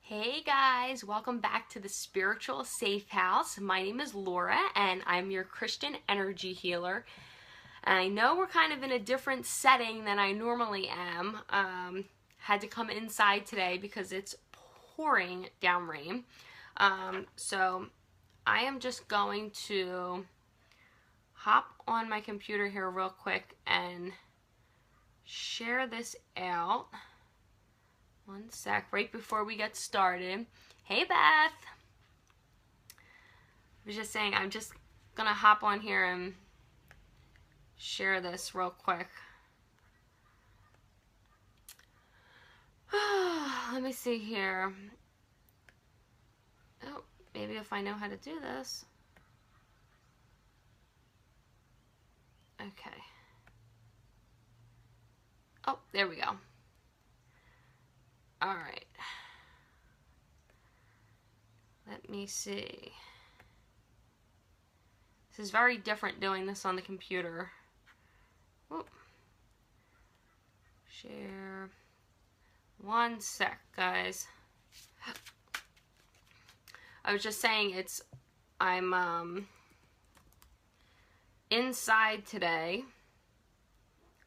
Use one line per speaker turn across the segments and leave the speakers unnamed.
Hey guys, welcome back to the Spiritual Safe House. My name is Laura and I'm your Christian energy healer. And I know we're kind of in a different setting than I normally am. Had to come inside today because it's pouring down rain. So I am just going to hop on my computer here real quick and share this out. One sec, right before we get started. Hey Beth! I was just saying, I'm just gonna hop on here and share this real quick. Let me see here. Oh, maybe if I know how to do this. Okay. Oh, there we go. All right. Let me see. This is very different doing this on the computer. Whoop. Share. One sec, guys. I was just saying I'm inside today,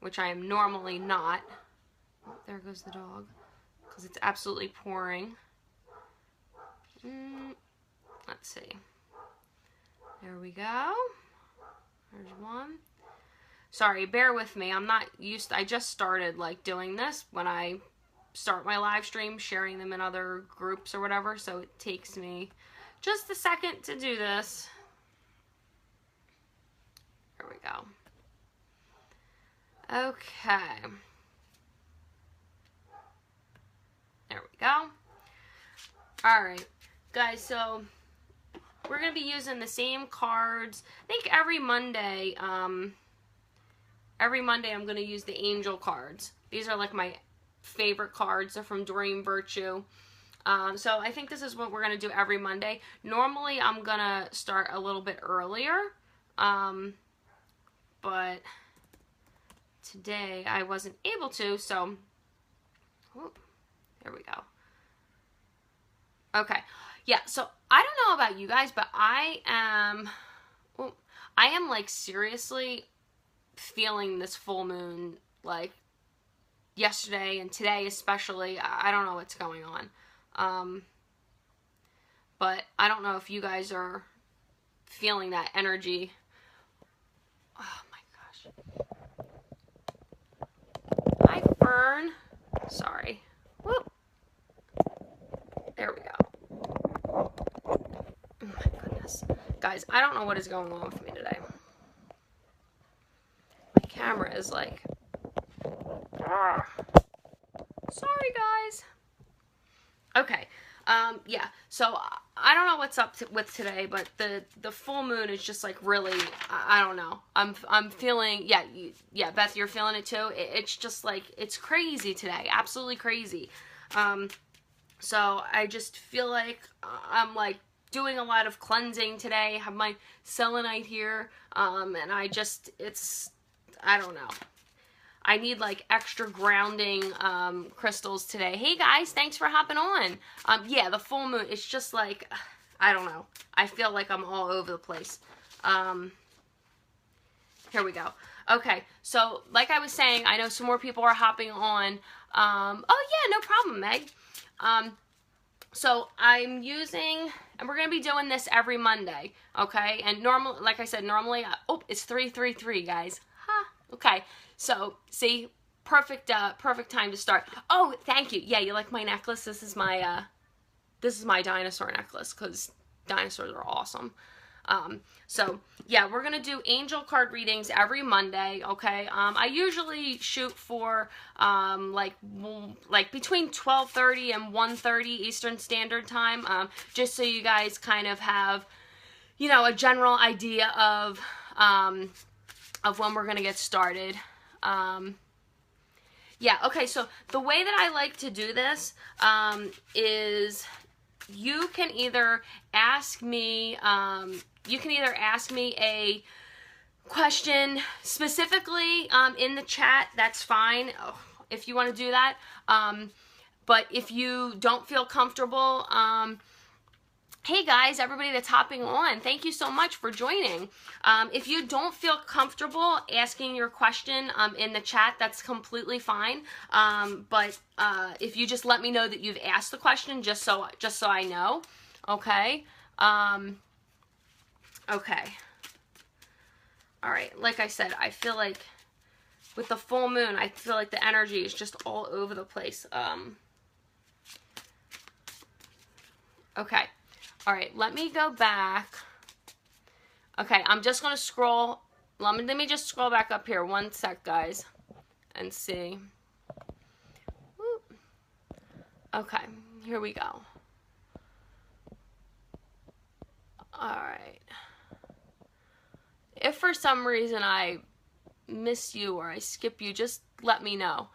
which I am normally not. Oh, there goes the dog. Because it's absolutely pouring. Let's see. There we go. There's one. Sorry, bear with me. I'm not used to, I just started like doing this when I start my live stream, sharing them in other groups or whatever, so it takes me just a second to do this. There we go. Okay. There we go. Alright, guys, so we're going to be using the same cards. I think every Monday I'm going to use the angel cards. These are like my favorite cards. They're from Doreen Virtue. So I think this is what we're going to do every Monday. Normally I'm going to start a little bit earlier, but today I wasn't able to, so whoop. There we go. Okay. Yeah, so I don't know about you guys, but I am like seriously feeling this full moon like yesterday and today especially. I don't know what's going on. But I don't know if you guys are feeling that energy. Oh my gosh. Hi, Fern. Sorry. Whoop. There we go. Oh my goodness. Guys, I don't know what is going on with me today. My camera is like... Sorry, guys. Okay. Yeah. So, I don't know what's up with today, but the full moon is just like really... I don't know. I'm feeling... Yeah, Beth, you're feeling it too? It's just like... It's crazy today. Absolutely crazy. So I just feel like I'm like doing a lot of cleansing today. I have my selenite here, and I don't know. I need like extra grounding crystals today. Hey guys, thanks for hopping on. Yeah, the full moon, it's just like, I don't know. I feel like I'm all over the place. Here we go. Okay, so like I was saying, I know some more people are hopping on. Oh yeah, no problem, Meg. So I'm using, and we're going to be doing this every Monday, okay? And normally, like I said, normally, oh, it's 333, guys. Ha, okay. So, see, perfect time to start. Oh, thank you. Yeah, you like my necklace? This is my dinosaur necklace, because dinosaurs are awesome. So yeah, we're going to do angel card readings every Monday, okay? I usually shoot for, like between 12:30 and 1:30 Eastern Standard Time, just so you guys kind of have, you know, a general idea of when we're going to get started. Yeah, okay, so the way that I like to do this, is you can either ask me, a question specifically in the chat. That's fine if you want to do that. But if you don't feel comfortable, hey guys, everybody that's hopping on, thank you so much for joining. If you don't feel comfortable asking your question in the chat, that's completely fine. But if you just let me know that you've asked the question, just so I know, okay? Okay. All right, like I said, I feel like with the full moon, I feel like the energy is just all over the place. Okay. All right, let me go back. Okay, I'm just going to scroll. Let me just scroll back up here. One sec, guys, and see. Whoop. Okay, here we go. All right. If for some reason I miss you or I skip you, just let me know.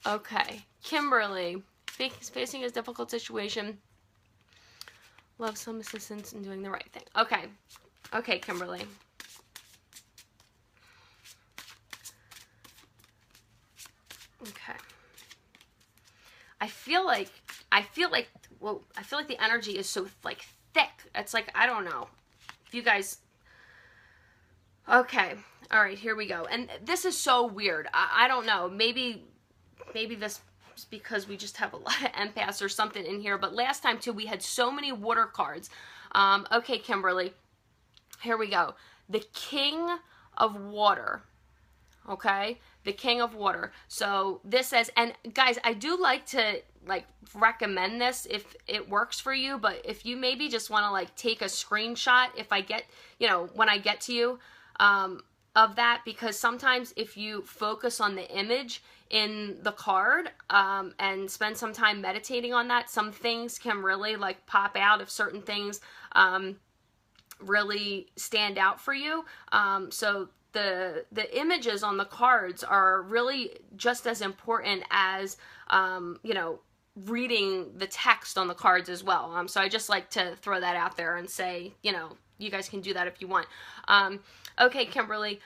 Okay, Kimberly. Facing a difficult situation. Love some assistance in doing the right thing. Okay. Okay, Kimberly. Okay. I feel like the energy is so like thick. It's like, I don't know. If you guys. Okay. All right, here we go. And this is so weird. I don't know. Maybe this because we just have a lot of empaths or something in here, but last time too we had so many water cards. Okay, Kimberly, here we go. The King of Water. Okay, the King of Water. So this says, and guys, I do like to recommend this if it works for you, but if you maybe just want to take a screenshot if I get, when I get to you, of that, because sometimes if you focus on the image in the card and spend some time meditating on that, some things can really pop out if certain things really stand out for you. So the images on the cards are really just as important as reading the text on the cards as well. So I just like to throw that out there and say, you guys can do that if you want. Okay, Kimberly.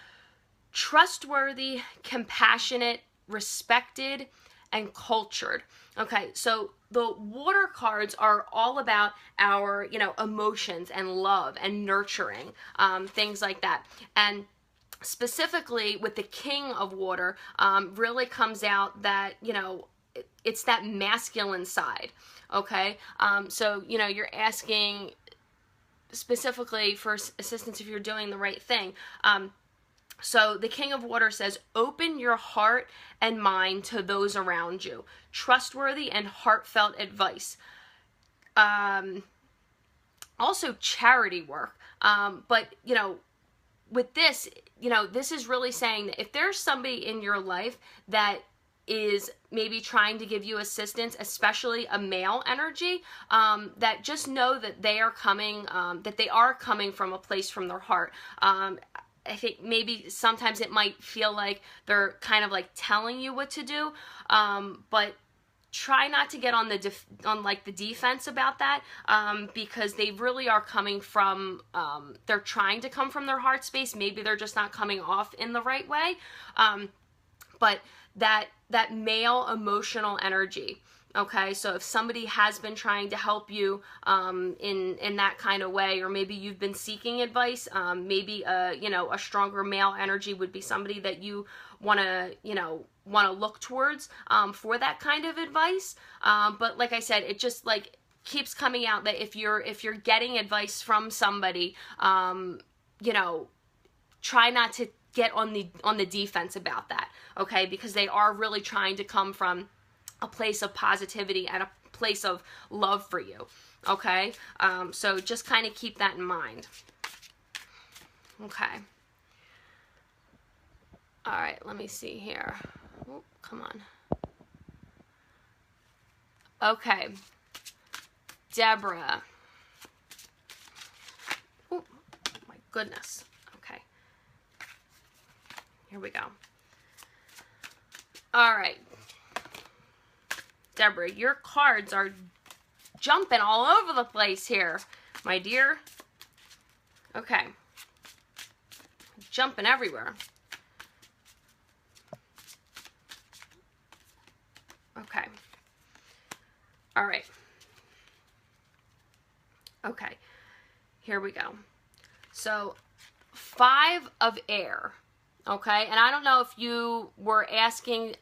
Trustworthy, compassionate, respected, and cultured. Okay, so the water cards are all about our, emotions and love and nurturing, things like that. And specifically with the King of Water, really comes out that, it's that masculine side. Okay, so, you're asking specifically for assistance if you're doing the right thing. So the King of Water says, open your heart and mind to those around you. Trustworthy and heartfelt advice. Also charity work. But, with this, this is really saying that if there's somebody in your life that is maybe trying to give you assistance, especially a male energy, that just know that they are coming from a place from their heart. I think maybe sometimes it might feel like they're kind of telling you what to do, but try not to get on the defense about that, because they really are coming from, they're trying to come from their heart space. Maybe they're just not coming off in the right way, but that male emotional energy. Okay, so if somebody has been trying to help you in that kind of way, or maybe you've been seeking advice, maybe a stronger male energy would be somebody that you want to look towards for that kind of advice. But like I said, it just keeps coming out that if you're getting advice from somebody, try not to get on the defense about that. Okay, because they are really trying to come from a place of positivity and a place of love for you. Okay, so just kind of keep that in mind. Okay. All right, let me see here. Oh, come on. Okay, Deborah. Oh my goodness. Okay, here we go. All right. Deborah, your cards are jumping all over the place here, my dear. Okay. Jumping everywhere. Okay. All right. Okay. Here we go. So 5 of air. Okay, and I don't know if you were asking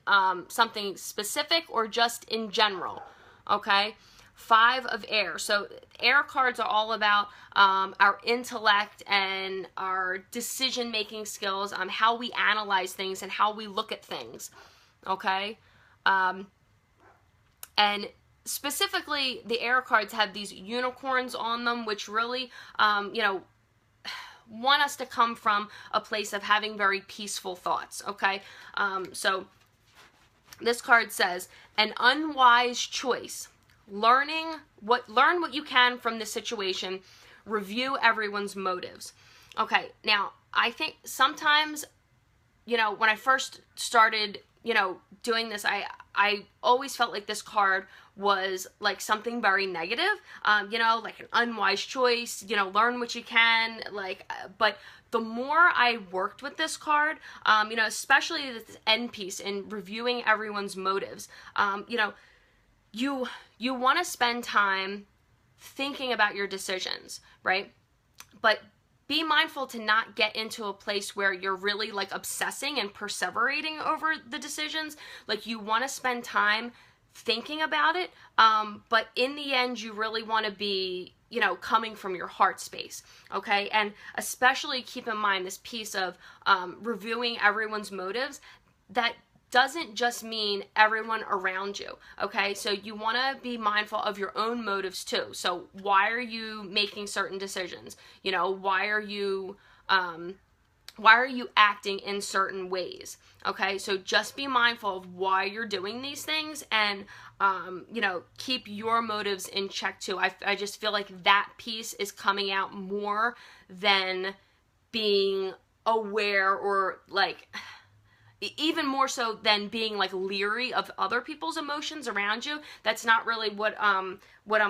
something specific or just in general. Okay, 5 of air. So air cards are all about our intellect and our decision-making skills, how we analyze things and how we look at things. Okay, and specifically the air cards have these unicorns on them, which really, you know, want us to come from a place of having very peaceful thoughts. Okay, so this card says an unwise choice. Learn what you can from the situation. Review everyone's motives. Okay, now I think sometimes, you know, when I first started, you know, doing this, I always felt like this card was like something very negative, you know, like an unwise choice, you know, learn what you can, like, but the more I worked with this card, you know, especially this end piece in reviewing everyone's motives, you know, you want to spend time thinking about your decisions, right? But be mindful to not get into a place where you're really like obsessing and perseverating over the decisions. Like, you want to spend time thinking about it, but in the end you really want to be, you know, coming from your heart space. Okay, and especially keep in mind this piece of reviewing everyone's motives. That doesn't just mean everyone around you. Okay, so you want to be mindful of your own motives too. So why are you making certain decisions? You know, why are you acting in certain ways? Okay, so just be mindful of why you're doing these things, and you know, keep your motives in check too. I just feel like that piece is coming out more than being aware, or like even more so than being like leery of other people's emotions around you. That's not really what I'm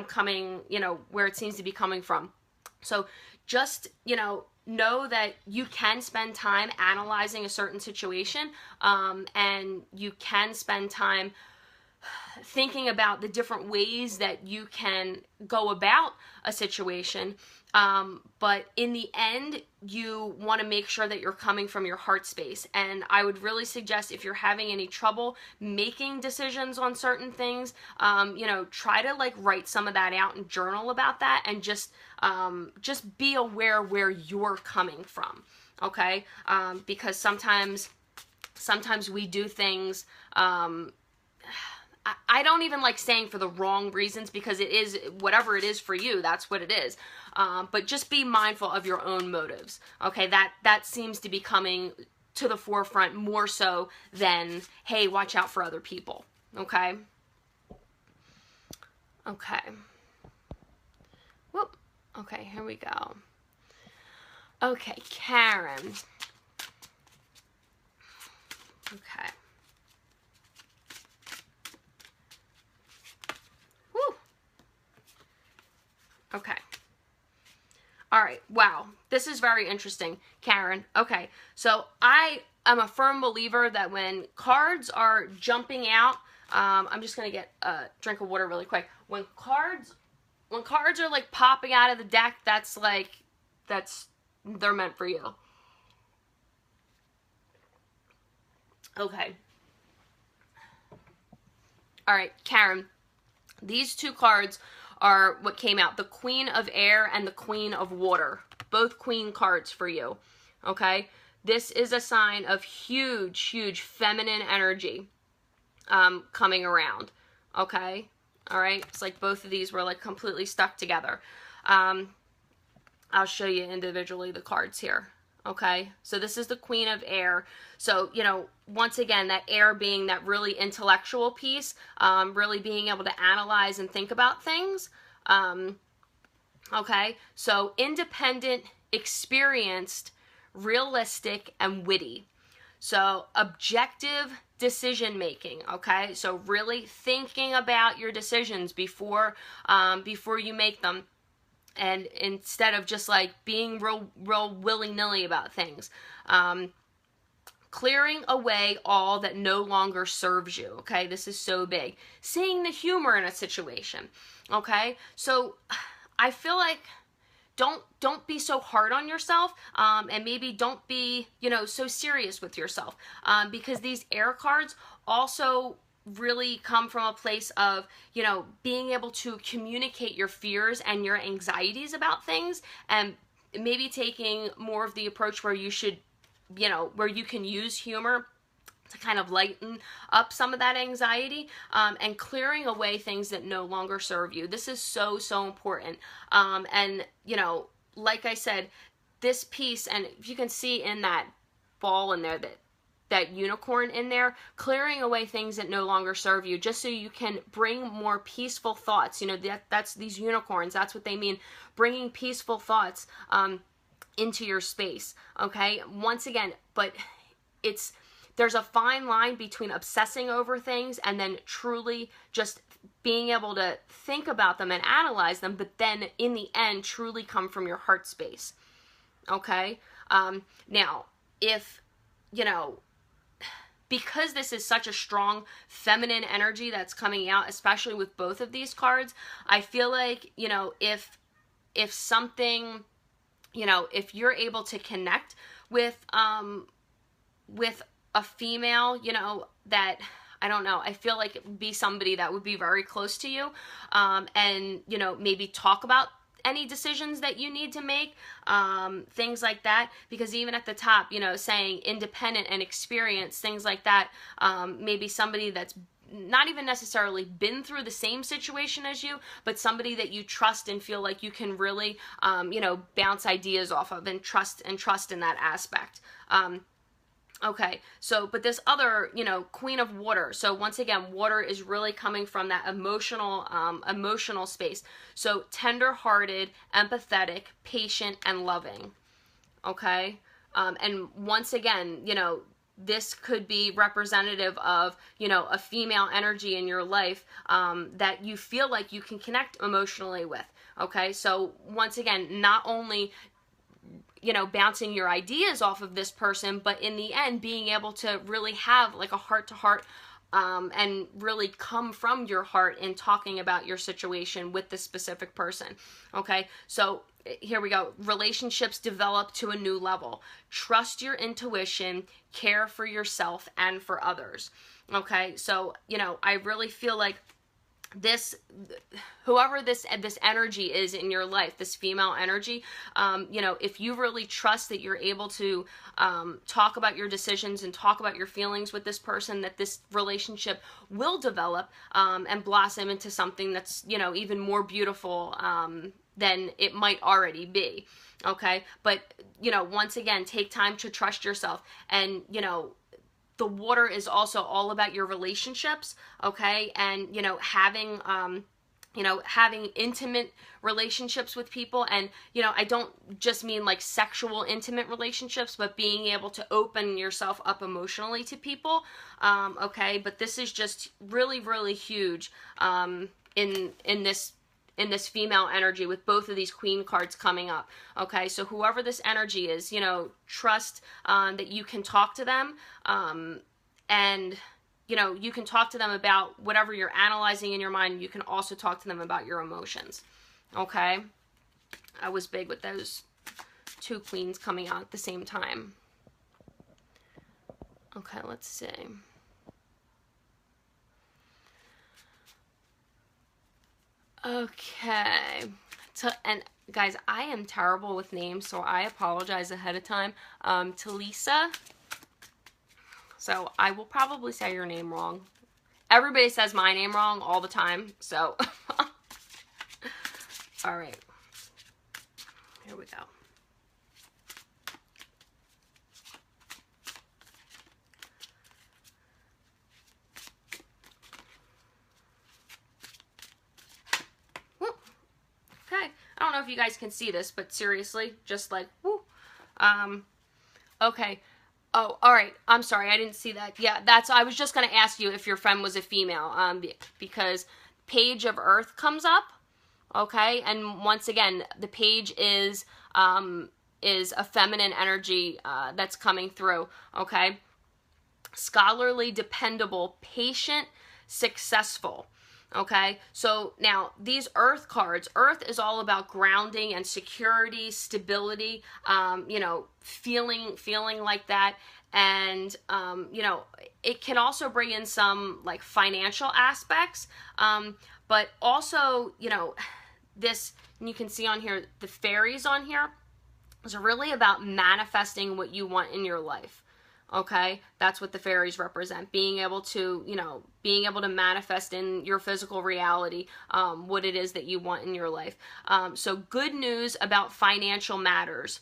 coming, you know, where it seems to be coming from. So just, you know that you can spend time analyzing a certain situation, and you can spend time thinking about the different ways that you can go about a situation, but in the end you want to make sure that you're coming from your heart space. And I would really suggest, if you're having any trouble making decisions on certain things, you know, try to like write some of that out and journal about that, and just be aware where you're coming from. Okay, because sometimes we do things, I don't even like saying for the wrong reasons, because it is whatever it is for you, that's what it is. But just be mindful of your own motives. Okay, that seems to be coming to the forefront more so than, hey, watch out for other people. Okay. Okay. Whoop. Okay, here we go. Okay, Karen. Okay. Woo. Okay. All right. Wow. This is very interesting, Karen. Okay. So I am a firm believer that when cards are jumping out, I'm just going to get a drink of water really quick. When cards are like popping out of the deck, they're meant for you. Okay. All right, Karen. These two cards are what came out. The Queen of Air and the Queen of Water. Both queen cards for you. Okay? This is a sign of huge, huge feminine energy coming around. Okay? Alright? It's like both of these were like completely stuck together. I'll show you individually the cards here. Okay, so this is the Queen of Air. So, you know, once again, that air being that really intellectual piece, really being able to analyze and think about things. Okay, so independent, experienced, realistic, and witty. So objective decision making. Okay, so really thinking about your decisions before you make them. And instead of just like being real willy-nilly about things. clearing away all that no longer serves you, okay? This is so big. Seeing the humor in a situation, okay? So I feel like don't be so hard on yourself, and maybe don't be, you know, so serious with yourself, because these air cards also really come from a place of, you know, being able to communicate your fears and your anxieties about things, and maybe taking more of the approach where you should, you know, where you can use humor to kind of lighten up some of that anxiety, and clearing away things that no longer serve you. This is so, so important. And, you know, like I said, this piece, and if you can see in that ball in there, that unicorn in there, clearing away things that no longer serve you, just so you can bring more peaceful thoughts. You know, that's these unicorns, that's what they mean, bringing peaceful thoughts into your space, okay? Once again, but there's a fine line between obsessing over things and then truly just being able to think about them and analyze them, but then in the end truly come from your heart space, okay? Now, if, you know, because this is such a strong feminine energy that's coming out, especially with both of these cards, I feel like, you know, if something, you know, if you're able to connect with a female, you know, that, I don't know, I feel like it would be somebody that would be very close to you, and, you know, maybe talk about any decisions that you need to make, things like that, because even at the top, you know, saying independent and experience, things like that, maybe somebody that's not even necessarily been through the same situation as you, but somebody that you trust and feel like you can really, you know, bounce ideas off of and trust in that aspect. Okay, so, but this other, you know, Queen of Water. So once again, water is really coming from that emotional space. So tender-hearted, empathetic, patient, and loving. Okay, and once again, you know, this could be representative of, you know, a female energy in your life, that you feel like you can connect emotionally with. Okay, so once again, not only, you know, bouncing your ideas off of this person, but in the end being able to really have like a heart-to-heart, and really come from your heart in talking about your situation with this specific person. Okay, so here we go. Relationships develop to a new level. Trust your intuition, care for yourself and for others. Okay, so, you know, I really feel like this, whoever this energy is in your life, this female energy, you know, if you really trust that you're able to talk about your decisions and talk about your feelings with this person, that this relationship will develop and blossom into something that's, you know, even more beautiful than it might already be. Okay, but, you know, once again, take time to trust yourself. And, you know, the water is also all about your relationships, okay? And, you know, having intimate relationships with people. And, you know, I don't just mean like sexual intimate relationships, but being able to open yourself up emotionally to people, okay? But this is just really, really huge in this female energy with both of these queen cards coming up. Okay, so whoever this energy is, you know, trust that you can talk to them, and, you know, you can talk to them about whatever you're analyzing in your mind. You can also talk to them about your emotions. Okay, I was big with those two queens coming out at the same time. Okay, let's see. Okay, so, and guys, I am terrible with names, so I apologize ahead of time. Talisa, so I will probably say your name wrong. Everybody says my name wrong all the time, so. All right, here we go. I don't know if you guys can see this, but seriously, just like, whoo. Okay. Oh, all right. I'm sorry. I didn't see that. Yeah, I was just going to ask you if your friend was a female, because Page of Earth comes up. Okay. And once again, the page is a feminine energy, that's coming through. Okay. scholarly, dependable, patient, successful. Okay, so now these Earth cards, Earth is all about grounding and security, stability, you know, feeling like that. And, you know, it can also bring in some like financial aspects, but also, you know, this, you can see on here, the fairies on here is really about manifesting what you want in your life. Okay, that's what the fairies represent. Being able to, you know, being able to manifest in your physical reality what it is that you want in your life. So good news about financial matters.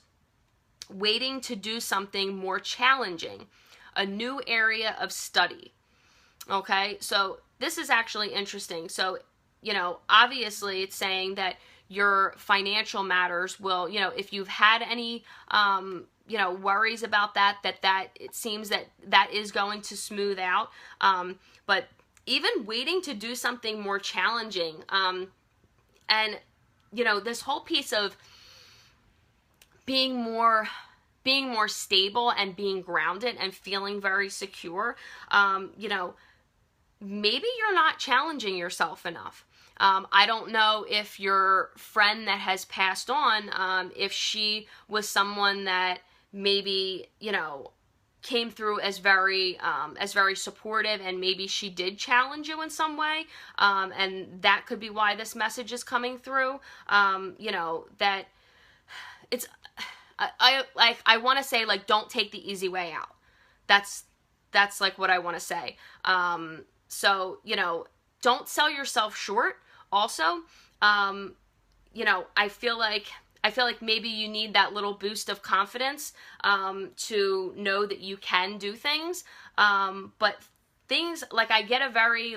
Waiting to do something more challenging. A new area of study. Okay, so this is actually interesting. So, you know, obviously it's saying that your financial matters will, you know, if you've had any, you know, worries about that it seems that is going to smooth out. But even waiting to do something more challenging, and, you know, this whole piece of being more stable and being grounded and feeling very secure, you know, maybe you're not challenging yourself enough. I don't know if your friend that has passed on, if she was someone that maybe, you know, came through as very supportive, and maybe she did challenge you in some way, and that could be why this message is coming through. You know, that it's, I want to say, like, don't take the easy way out. That's like what I want to say. So, you know, don't sell yourself short. Also, you know, I feel like maybe you need that little boost of confidence to know that you can do things. But things, like, I get a very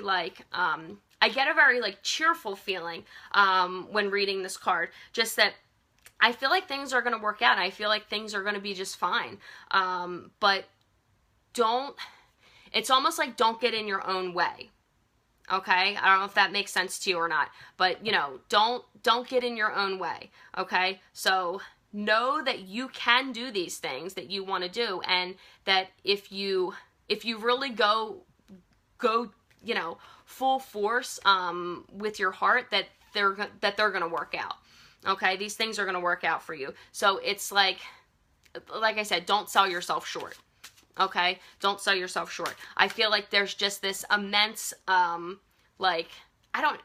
cheerful feeling when reading this card. Just that I feel like things are going to work out, and I feel like things are going to be just fine. But it's almost like don't get in your own way. Okay, I don't know if that makes sense to you or not, but, you know, don't get in your own way. Okay, so know that you can do these things that you want to do, and that if you really go, you know, full force with your heart, that they're going to work out. Okay, these things are going to work out for you. So it's like I said, don't sell yourself short. Okay, don't sell yourself short. I feel like there's just this immense,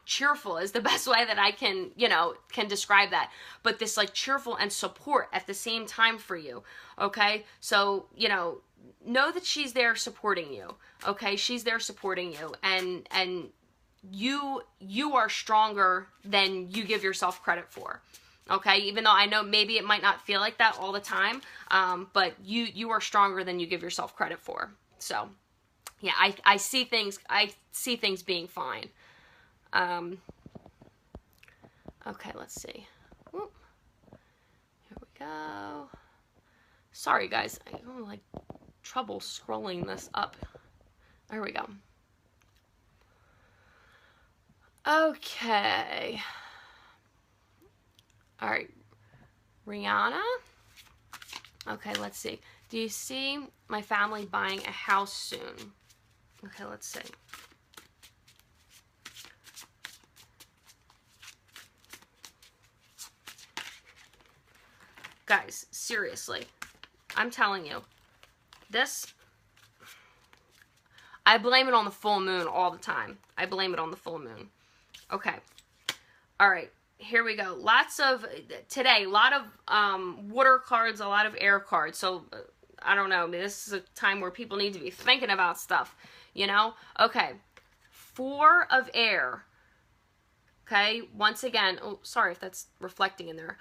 cheerful is the best way that I can describe that. But this, like, cheerful and support at the same time for you. Okay, so, you know that she's there supporting you. Okay, she's there supporting you, and you are stronger than you give yourself credit for. Okay, even though I know maybe it might not feel like that all the time, but you are stronger than you give yourself credit for. So, yeah, I see things being fine. Okay, let's see. Whoop. Here we go. Sorry, guys, I have like trouble scrolling this up. There we go. Okay. All right, Rihanna. Okay, let's see. Do you see my family buying a house soon? Okay, let's see. Guys, seriously, I'm telling you, this, I blame it on the full moon all the time. I blame it on the full moon. Okay. All right. Here we go. Today, a lot of water cards, a lot of air cards. So, I don't know. This is a time where people need to be thinking about stuff, you know? Okay. 4 of air. Okay. Once again, oh, sorry if that's reflecting in there.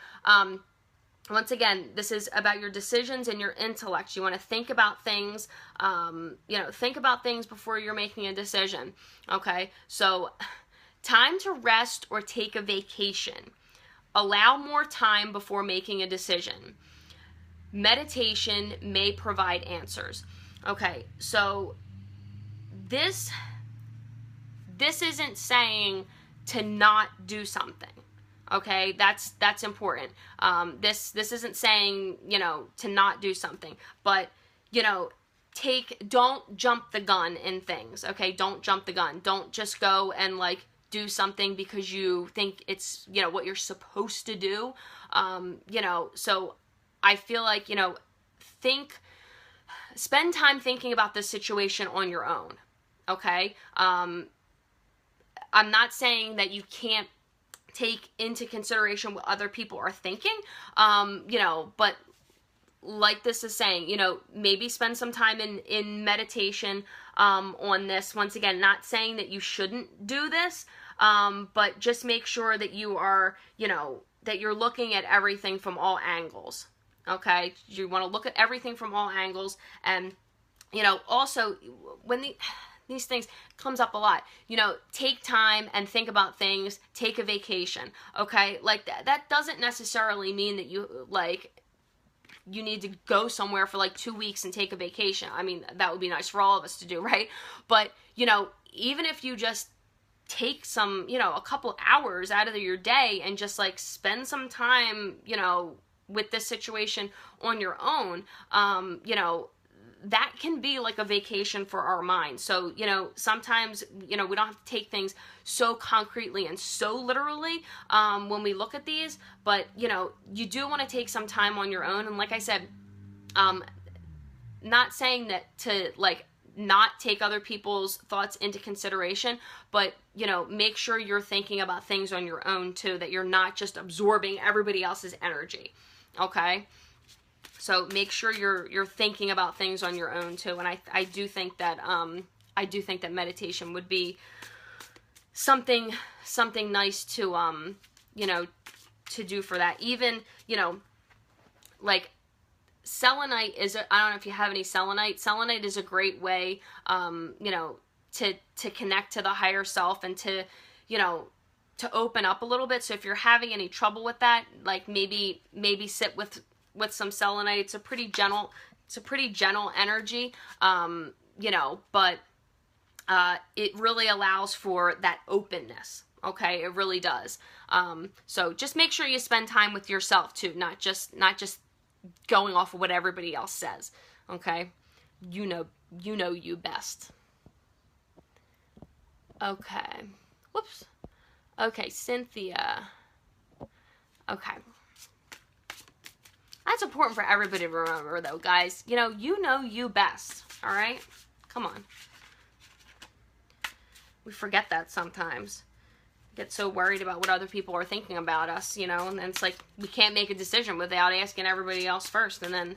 Once again, this is about your decisions and your intellect. You want to think about things, think about things before you're making a decision. Okay. So, time to rest or take a vacation. Allow more time before making a decision. Meditation may provide answers. Okay, so this isn't saying to not do something. Okay, that's important. This isn't saying, to not do something, but, don't jump the gun in things, okay? Don't jump the gun. Don't just go and like do something because you think it's, you know, what you're supposed to do. You know, so I feel like, you know, spend time thinking about this situation on your own, okay? I'm not saying that you can't take into consideration what other people are thinking, you know, but like this is saying, you know, maybe spend some time in meditation on this. Once again, not saying that you shouldn't do this, but just make sure that you are, you know, that you're looking at everything from all angles, okay? You want to look at everything from all angles, and, you know, also, when these things comes up a lot, you know, take time and think about things, take a vacation, okay? Like, that doesn't necessarily mean that you need to go somewhere for like 2 weeks and take a vacation. I mean, that would be nice for all of us to do, right? But, you know, even if you just take some, you know, a couple hours out of your day and just like spend some time, you know, with this situation on your own, you know, that can be like a vacation for our mind. So, you know, sometimes, you know, we don't have to take things so concretely and so literally when we look at these, but, you know, you do want to take some time on your own. And like I said, not saying that to like not take other people's thoughts into consideration, but, you know, make sure you're thinking about things on your own too, that you're not just absorbing everybody else's energy, okay? So make sure you're thinking about things on your own too. And I do think that meditation would be something nice to you know, to do for that. Even, you know, like selenite is I don't know if you have any selenite. Selenite is a great way you know, to connect to the higher self and to, you know, to open up a little bit. So if you're having any trouble with that, like maybe sit with some selenite. It's a pretty gentle energy, you know, but it really allows for that openness, okay? It really does. So just make sure you spend time with yourself too, not just going off of what everybody else says, okay? You know you best. Okay. Whoops. Okay, Cynthia. Okay. That's important for everybody to remember, though, guys. You know you best, all right? Come on. We forget that sometimes. Get so worried about what other people are thinking about us, you know, and then it's like we can't make a decision without asking everybody else first. And then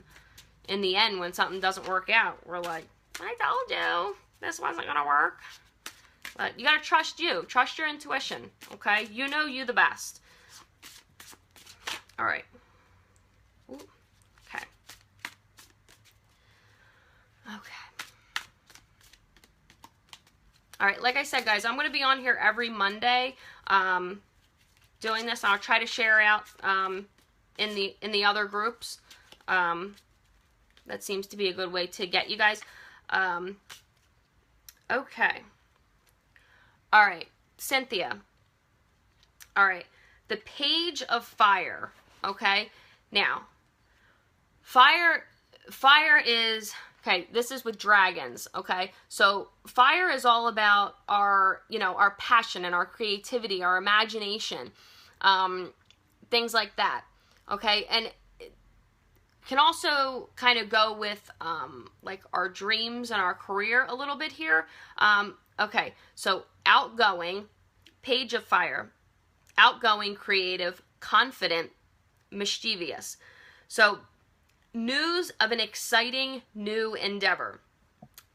in the end, when something doesn't work out, we're like, I told you this wasn't going to work. But you got to trust you. Trust your intuition, okay? You know you the best. All right. Ooh. Okay. Okay. All right, like I said, guys, I'm going to be on here every Monday doing this. I'll try to share out in the other groups. That seems to be a good way to get you guys. Okay. All right, Cynthia. All right, the Page of Fire, okay? Now, fire is, okay, this is with dragons, okay? So fire is all about our, you know, our passion and our creativity, our imagination, things like that, okay? And it can also kind of go with, like, our dreams and our career a little bit here. Okay, so outgoing, Page of Fire, outgoing, creative, confident, mischievous. So, news of an exciting new endeavor.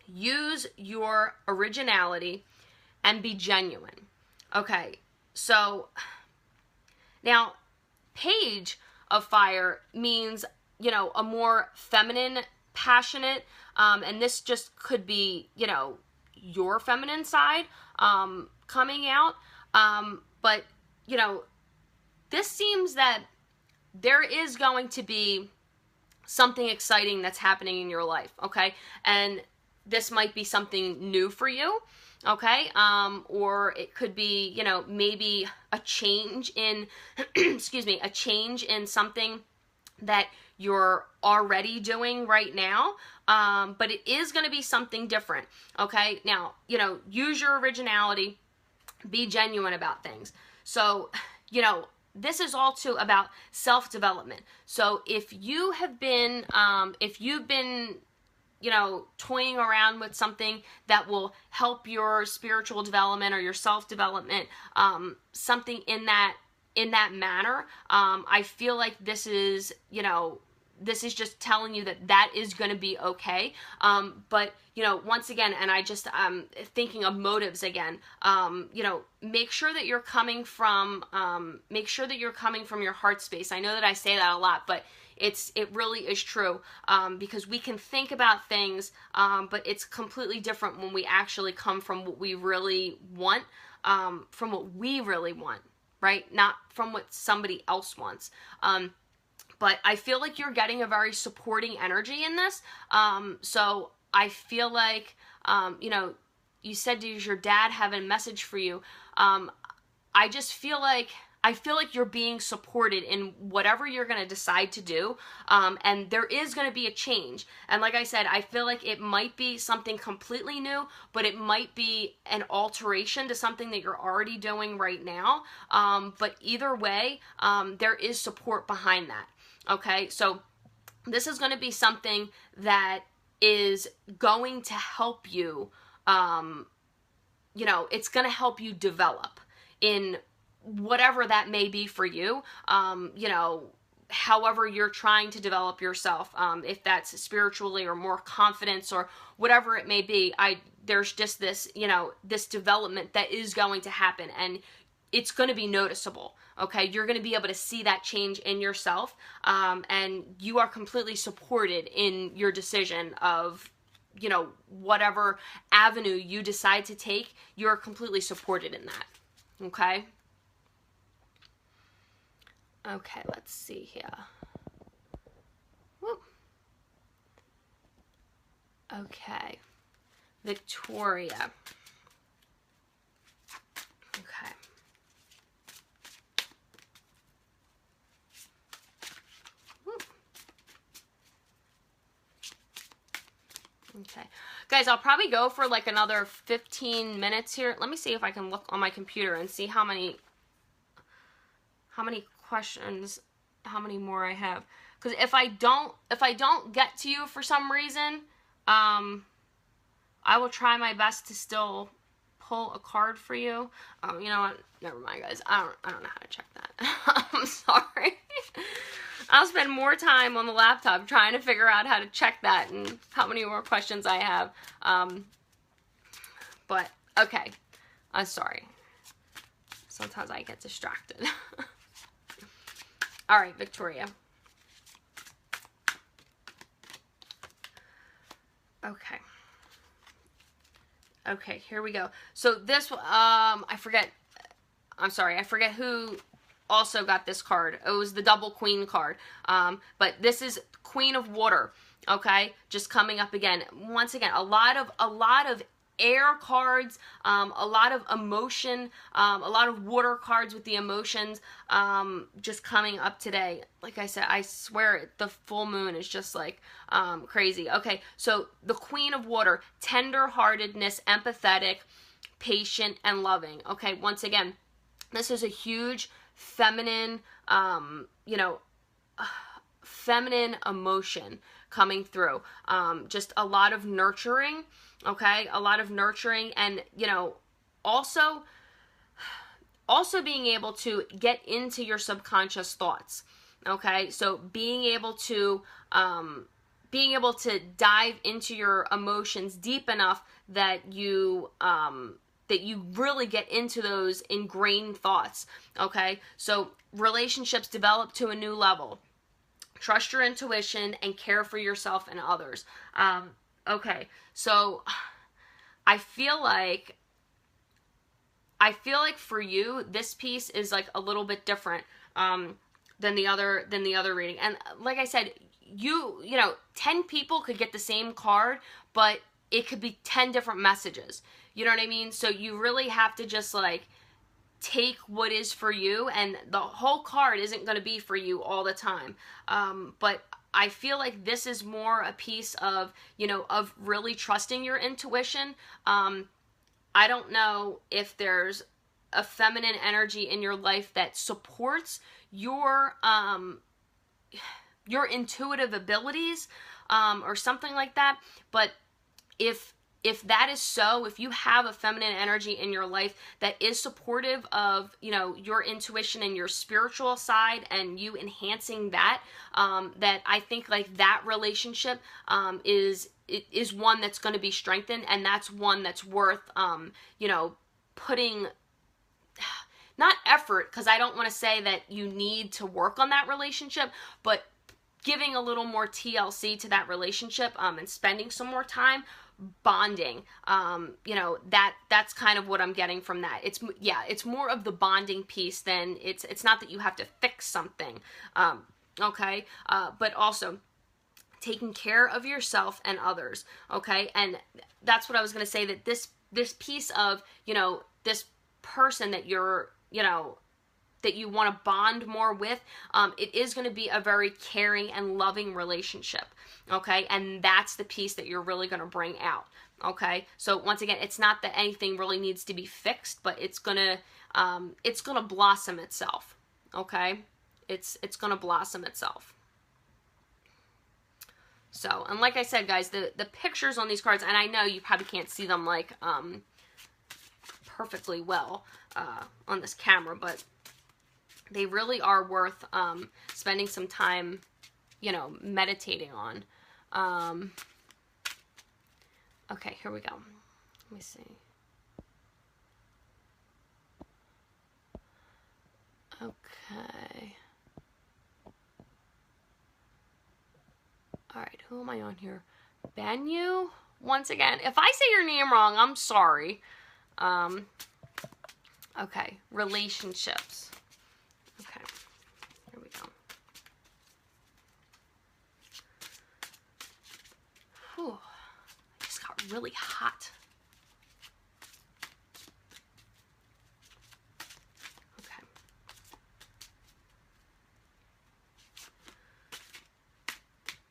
Use your originality and be genuine. Okay, so now Page of Fire means, you know, a more feminine, passionate, and this just could be, you know, your feminine side coming out. But, you know, this seems that there is going to be something exciting that's happening in your life, okay? And this might be something new for you, okay? Or it could be, you know, maybe a change in, excuse me, a change in something that you're already doing right now. but it is going to be something different. Okay, now, you know, use your originality, be genuine about things. So, you know, this is all too about self-development. So if you have been, if you've been, you know, toying around with something that will help your spiritual development or your self-development, something in that manner, I feel like this is, you know, this is just telling you that that is going to be okay. But, you know, once again, and I just, thinking of motives again, you know, make sure that you're coming from your heart space. I know that I say that a lot, but it really is true, because we can think about things, but it's completely different when we actually come from what we really want, right? Not from what somebody else wants. But I feel like you're getting a very supporting energy in this. So I feel like, you know, you said, does your dad have a message for you? I just feel like, you're being supported in whatever you're going to decide to do. And there is going to be a change. And like I said, I feel like it might be something completely new, but it might be an alteration to something that you're already doing right now. But either way, there is support behind that. Okay, so this is going to be something that is going to help you, you know, it's going to help you develop in whatever that may be for you, you know, however you're trying to develop yourself, if that's spiritually or more confidence or whatever it may be. There's just this, you know, this development that is going to happen, and it's going to be noticeable. Okay, you're going to be able to see that change in yourself, and you are completely supported in your decision of, you know, whatever avenue you decide to take. You're completely supported in that. Okay. Okay, let's see here. Whoop. Okay, Victoria. Okay. Okay, guys, I'll probably go for like another 15 minutes here. Let me see if I can look on my computer and see how many questions, how many more I have. Because if I don't get to you for some reason, I will try my best to still pull a card for you. You know what? Never mind, guys. I don't know how to check that. I'm sorry. I'll spend more time on the laptop trying to figure out how to check that and how many more questions I have. But, okay. I'm sorry. Sometimes I get distracted. All right, Victoria. Okay. Okay, here we go. So this, I forget who also got this card. It was the double queen card. But this is Queen of Water. Okay, just coming up again. Once again, a lot of air cards, a lot of emotion, a lot of water cards with the emotions, just coming up today. Like I said, I swear the full moon is just like crazy. Okay, so the Queen of Water, tender-heartedness, empathetic, patient, and loving. Okay, once again, this is a huge feminine, you know, feminine emotion coming through. Just a lot of nurturing, okay? A lot of nurturing, and, you know, also being able to get into your subconscious thoughts, okay? So being able to dive into your emotions deep enough that you really get into those ingrained thoughts, okay? So relationships develop to a new level. Trust your intuition and care for yourself and others. Okay, so I feel like for you, this piece is like a little bit different than the other reading. And like I said, you know, 10 people could get the same card, but it could be 10 different messages. You know what I mean? So you really have to just like take what is for you, and the whole card isn't going to be for you all the time. But I feel like this is more a piece of, of really trusting your intuition. I don't know if there's a feminine energy in your life that supports your intuitive abilities, or something like that. But if that is so, if you have a feminine energy in your life that is supportive of, your intuition and your spiritual side, and you enhancing that, that I think like that relationship is one that's going to be strengthened, and that's one that's worth, putting, not effort, because I don't want to say that you need to work on that relationship, but giving a little more TLC to that relationship, and spending some more time bonding. That's kind of what I'm getting from that. It's more of the bonding piece than it's not that you have to fix something. Okay. But also taking care of yourself and others. Okay. And that's what I was going to say, that this piece of, this person that you're, that you want to bond more with, it is going to be a very caring and loving relationship. Okay. And that's the piece that you're really going to bring out. Okay. So once again, it's not that anything really needs to be fixed, but it's going to blossom itself. Okay. It's going to blossom itself. So, and like I said, guys, the pictures on these cards, and I know you probably can't see them like, perfectly well, on this camera, but they really are worth, spending some time, meditating on. Okay, here we go. Let me see. Okay. All right, who am I on here? Banyu? Once again, if I say your name wrong, I'm sorry. Okay, relationships. Okay, here we go. Whew, it just got really hot. Okay.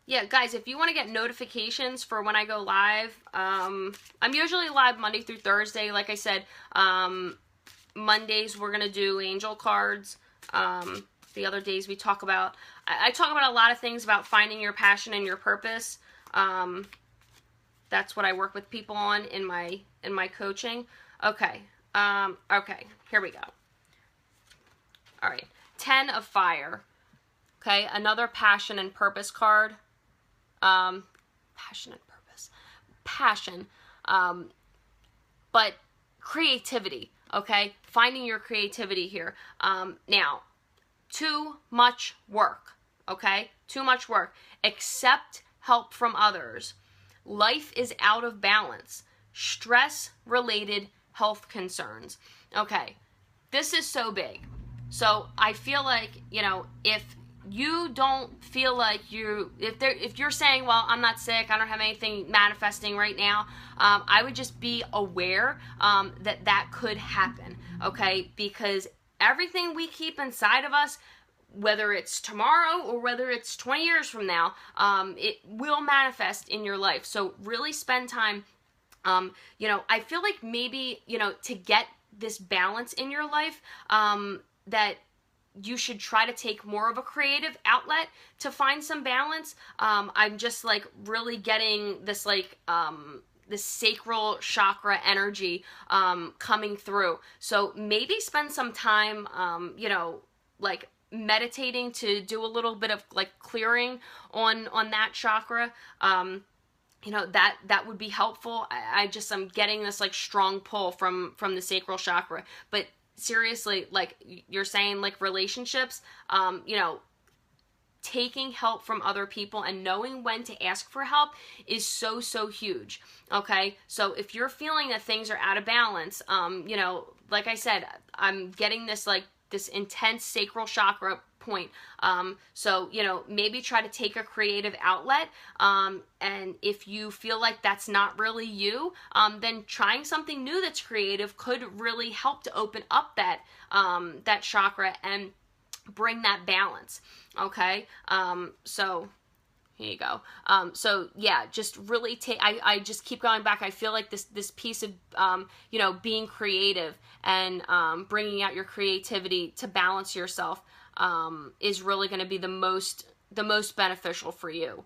Yeah, guys, if you want to get notifications for when I go live, I'm usually live Monday through Thursday. Like I said, Mondays we're going to do angel cards. The other days we talk about, I talk about a lot of things about finding your passion and your purpose. That's what I work with people on in my coaching. Okay. Okay, here we go. All right. 10 of Fire. Okay, another passion and purpose card. Passion and purpose. Passion. But creativity. Okay, finding your creativity here. Now, too much work. Okay, too much work. Accept help from others. Life is out of balance. Stress-related health concerns. Okay, this is so big. So I feel like, if you don't feel like if you're saying, well, I'm not sick, I don't have anything manifesting right now, I would just be aware that could happen, okay? Because everything we keep inside of us, whether it's tomorrow or whether it's 20 years from now, it will manifest in your life. So really spend time, I feel like maybe, to get this balance in your life, that you should try to take more of a creative outlet to find some balance. I'm just like really getting this like, this sacral chakra energy, coming through. So maybe spend some time, like meditating to do a little bit of like clearing on that chakra. That would be helpful. I'm getting this like strong pull from the sacral chakra. But seriously, like you're saying, like relationships, taking help from other people and knowing when to ask for help is so, so huge. Okay. So if you're feeling that things are out of balance, like I said, I'm getting this intense sacral chakra point. So, maybe try to take a creative outlet. And if you feel like that's not really you, then trying something new that's creative could really help to open up that chakra and bring that balance. Okay. So Here you go. So yeah, just really take, I just keep going back. I feel like this piece of, you know, being creative and bringing out your creativity to balance yourself is really going to be the most beneficial for you.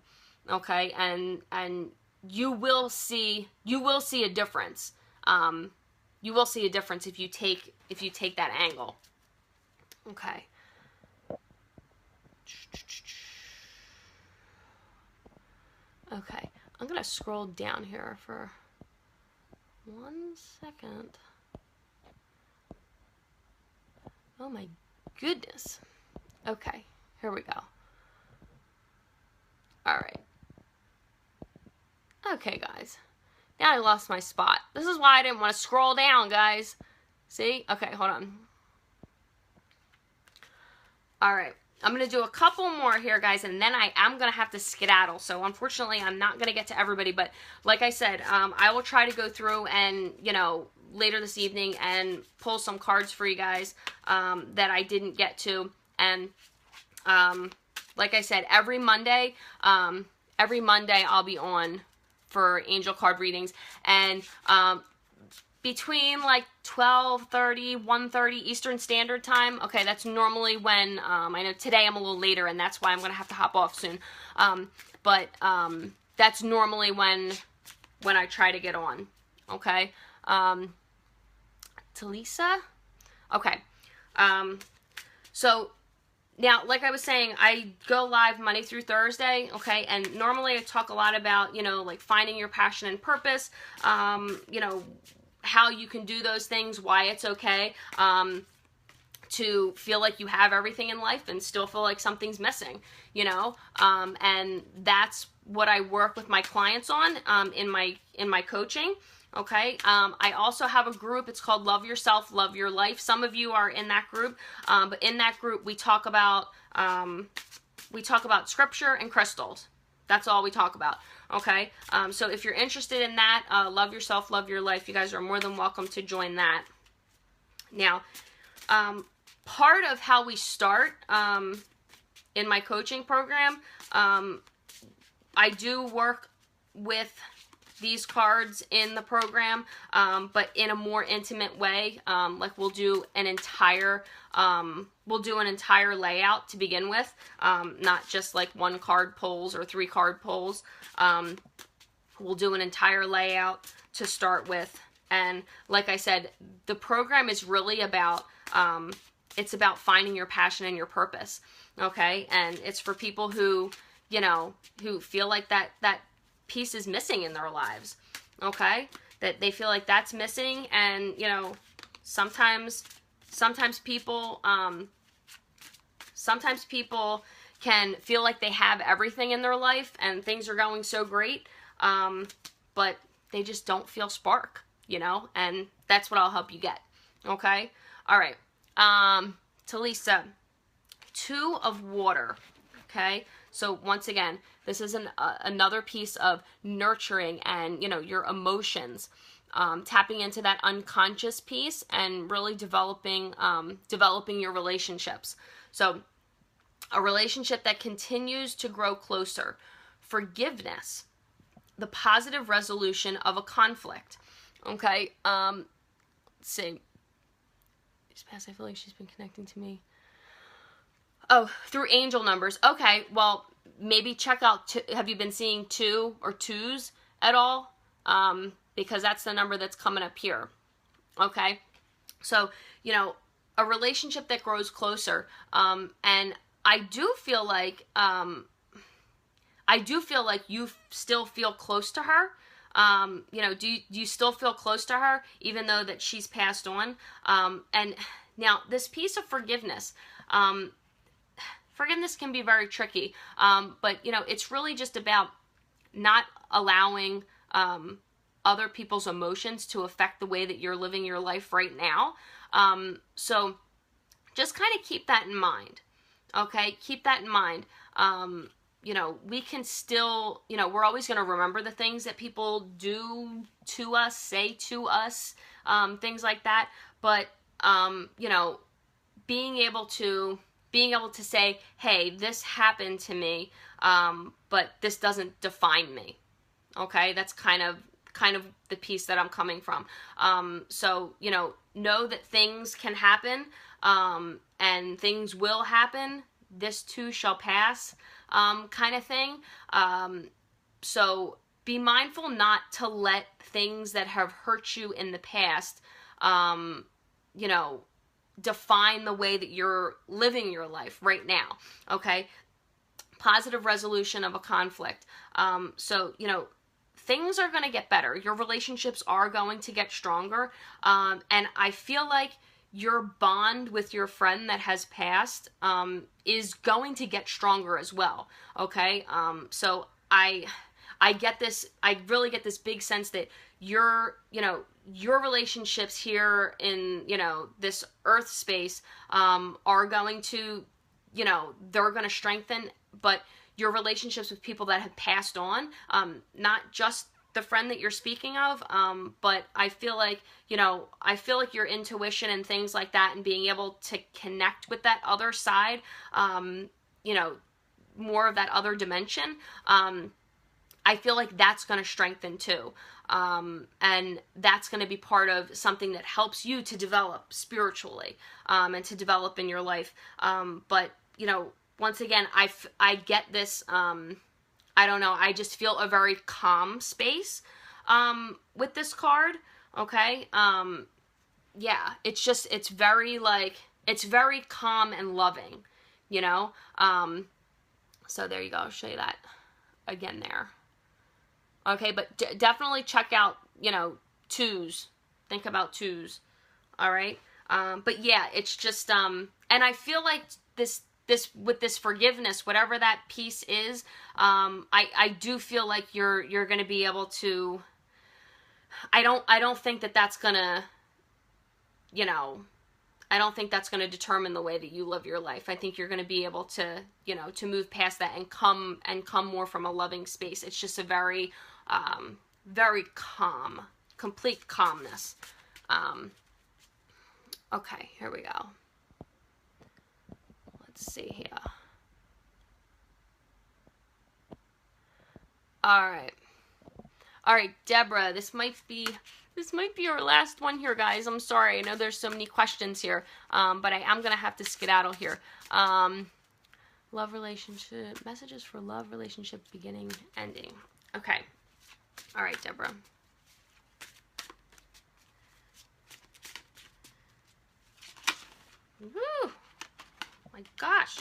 Okay. And you will see a difference. You will see a difference if you take that angle. Okay. Okay, I'm gonna scroll down here for 1 second. Oh my goodness. Okay, here we go. All right. Okay, guys. Now I lost my spot. This is why I didn't want to scroll down, guys. See? Okay, hold on. All right. I'm going to do a couple more here, guys, and then I am going to have to skedaddle. So, unfortunately, I'm not going to get to everybody. But, like I said, I will try to go through and, you know, later this evening and pull some cards for you guys that I didn't get to. And, like I said, every Monday I'll be on for angel card readings. And between like 12:30, 1:30 Eastern Standard Time. Okay, that's normally when, I know today I'm a little later and that's why I'm going to have to hop off soon. But that's normally when I try to get on. Okay. Talisa? Okay. So now, like I was saying, I go live Monday through Thursday, okay, and normally I talk a lot about, you know, like finding your passion and purpose, you know, how you can do those things, why it's okay to feel like you have everything in life and still feel like something's missing, you know, and that's what I work with my clients on in my coaching. Okay. I also have a group. It's called Love Yourself, Love Your Life. Some of you are in that group, but in that group we talk about scripture and crystals. That's all we talk about. Okay. So if you're interested in that, Love Yourself, Love Your Life, you guys are more than welcome to join that. Now, part of how we start in my coaching program, I do work with these cards in the program, but in a more intimate way. Like we'll do an entire layout to begin with, not just like 1 card pulls or 3 card pulls. We'll do an entire layout to start with. And like I said, the program is really about, it's about finding your passion and your purpose. Okay. And it's for people who, you know, who feel like that piece is missing in their lives. Okay. That they feel like that's missing. And, you know, sometimes people can feel like they have everything in their life and things are going so great, but they just don't feel spark, you know, and that's what I'll help you get. Okay. All right. Talisa, 2 of water. Okay. So once again, this is another piece of nurturing and, you know, your emotions, tapping into that unconscious piece and really developing your relationships. So a relationship that continues to grow closer, forgiveness, the positive resolution of a conflict. Okay. Let's see. I feel like she's been connecting to me. Oh, through angel numbers. Okay, well, maybe check out, have you been seeing 2 or 2s at all? Because that's the number that's coming up here. Okay, so, you know, a relationship that grows closer. And I do feel like you still feel close to her. You know, do you still feel close to her even though that she's passed on? And now this piece of forgiveness, forgiveness can be very tricky, but, you know, it's really just about not allowing other people's emotions to affect the way that you're living your life right now. So just kind of keep that in mind, okay? Keep that in mind. You know, we can still, you know, we're always going to remember the things that people do to us, say to us, things like that. But, you know, being able to being able to say, hey, this happened to me, but this doesn't define me. Okay, that's kind of the piece that I'm coming from. So, you know that things can happen, and things will happen. This too shall pass, kind of thing. So be mindful not to let things that have hurt you in the past, you know, define the way that you're living your life right now. Okay, positive resolution of a conflict. So, you know, things are going to get better. Your relationships are going to get stronger. And I feel like your bond with your friend that has passed is going to get stronger as well. Okay. So I get this, I really get this big sense that your relationships here in, this earth space, are going to, they're going to strengthen, but your relationships with people that have passed on, not just the friend that you're speaking of, but I feel like your intuition and things like that, and being able to connect with that other side, more of that other dimension, I feel like that's going to strengthen too. And that's going to be part of something that helps you to develop spiritually, and to develop in your life. But, once again, I get this, I don't know, I just feel a very calm space, with this card. Okay. Yeah, it's very calm and loving, so there you go. I'll show you that again there. Okay. But definitely check out, twos. Think about twos. All right. But yeah, it's just, and I feel like this with this forgiveness, whatever that piece is, I do feel like you're going to be able to, I don't think that's going to, I don't think that's going to determine the way that you live your life. I think you're going to be able to, to move past that and come more from a loving space. It's just a very, very calm, complete calmness. Okay, here we go. Let's see here. All right, Deborah, this might be our last one here, guys. I'm sorry. I know there's so many questions here, but I am going to have to skedaddle here. Love relationship, messages for love relationship beginning, ending. Okay. All right, Deborah. Woo! My gosh.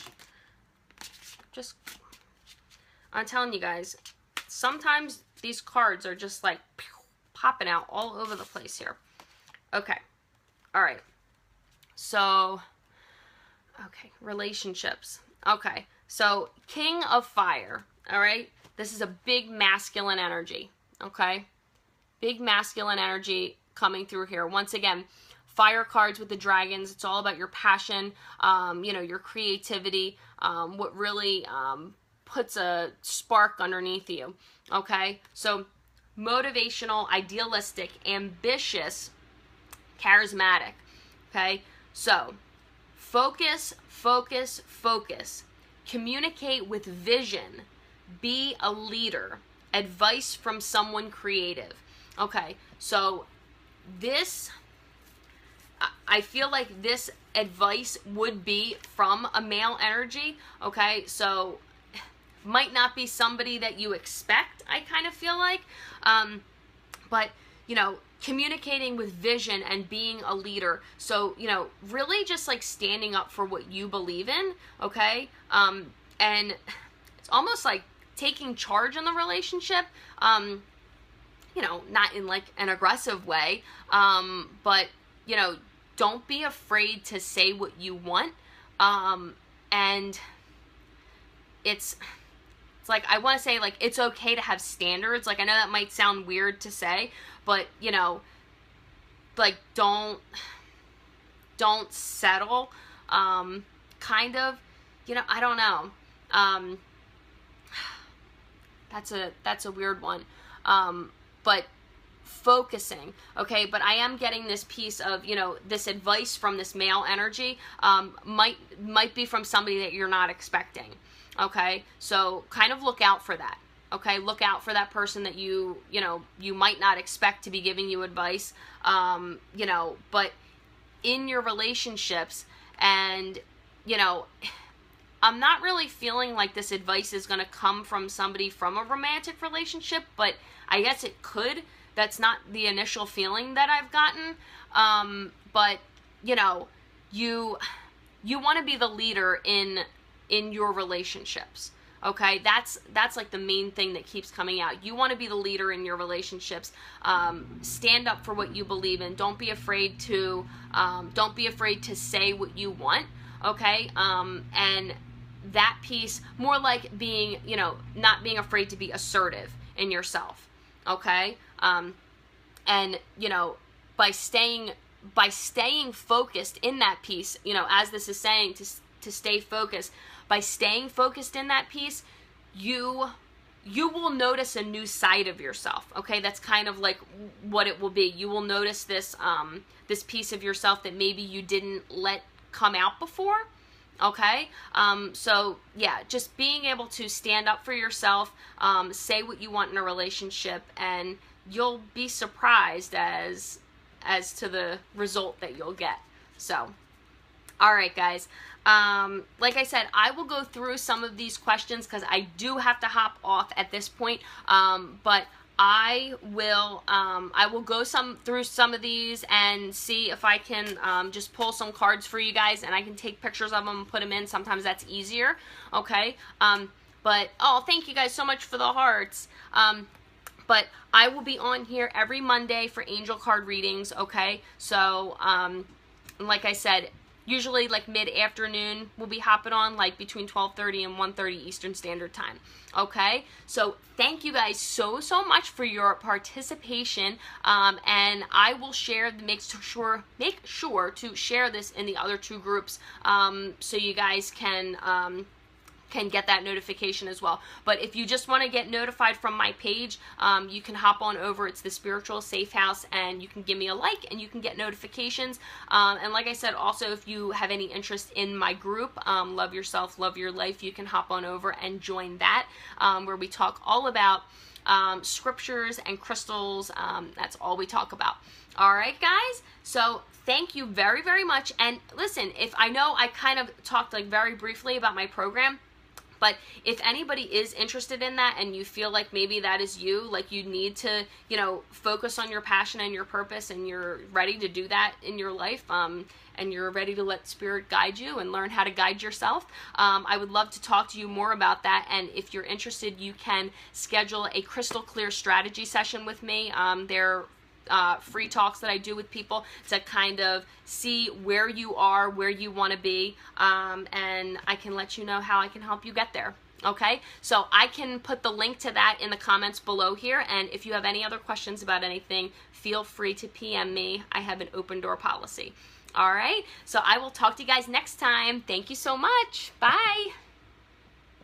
I'm telling you guys, sometimes these cards are just like popping out all over the place here. Okay. All right. So, okay, relationships. Okay. So, King of Fire. All right. This is a big masculine energy. Okay. Big masculine energy coming through here. Once again, fire cards with the dragons. It's all about your passion, your creativity, what really puts a spark underneath you. Okay. So, motivational, idealistic, ambitious, charismatic. Okay. So, focus, focus, focus. Communicate with vision. Be a leader. Advice from someone creative. Okay. So, I feel like this advice would be from a male energy. Okay. So, might not be somebody that you expect, I kind of feel like. But, communicating with vision and being a leader. So, really just like standing up for what you believe in. Okay. And it's almost like taking charge in the relationship. Not in like an aggressive way. But, don't be afraid to say what you want. And it's like, I want to say, like, it's okay to have standards. Like, I know that might sound weird to say, but, like, don't settle, kind of, I don't know. That's a weird one. But, focusing, okay? But I am getting this piece of, you know, this advice from this male energy might be from somebody that you're not expecting, okay? So kind of look out for that, okay? Look out for that person that you know, you might not expect to be giving you advice, you know, but in your relationships. And, you know, I'm not really feeling like this advice is going to come from somebody from a romantic relationship, but I guess it could. That's not the initial feeling that I've gotten. But, you know, you want to be the leader in your relationships. Okay, that's like the main thing that keeps coming out. You want to be the leader in your relationships. Stand up for what you believe in. Don't be afraid to say what you want. Okay, and that piece, more like being, you know, not being afraid to be assertive in yourself. Okay, and you know, by staying focused in that piece, you know, as this is saying, to stay focused. By staying focused in that piece, you will notice a new side of yourself. Okay, that's kind of like what it will be. You will notice this this piece of yourself that maybe you didn't let come out before. Okay, so yeah, just being able to stand up for yourself, say what you want in a relationship, and you'll be surprised as to the result that you'll get. So, all right, guys. Like I said, I will go through some of these questions because I do have to hop off at this point. But I will go through some of these and see if I can just pull some cards for you guys, and I can take pictures of them and put them in. Sometimes that's easier. Okay. But oh, thank you guys so much for the hearts. But I will be on here every Monday for angel card readings. Okay. So like I said, usually like mid-afternoon we'll be hopping on, like between 12:30 and 1:30 Eastern Standard Time. Okay, so thank you guys so much for your participation, and I will make sure to share this in the other two groups, so you guys can get that notification as well. But if you just want to get notified from my page, you can hop on over. It's the Spiritual Safe House, and you can give me a like and you can get notifications. And like I said, also if you have any interest in my group, Love Yourself, Love Your Life, you can hop on over and join that, where we talk all about scriptures and crystals. That's all we talk about. All right, guys, so thank you very much. And listen, if I know I kind of talked like very briefly about my program, but if anybody is interested in that and you feel like maybe that is you, like you need to, you know, focus on your passion and your purpose, and you're ready to do that in your life, and you're ready to let Spirit guide you and learn how to guide yourself, I would love to talk to you more about that. And if you're interested, you can schedule a crystal clear strategy session with me. They're free talks that I do with people to kind of see where you are, where you want to be, and I can let you know how I can help you get there. Okay, so I can put the link to that in the comments below here, and if you have any other questions about anything, feel free to PM me. I have an open door policy. All right, so I will talk to you guys next time. Thank you so much. Bye.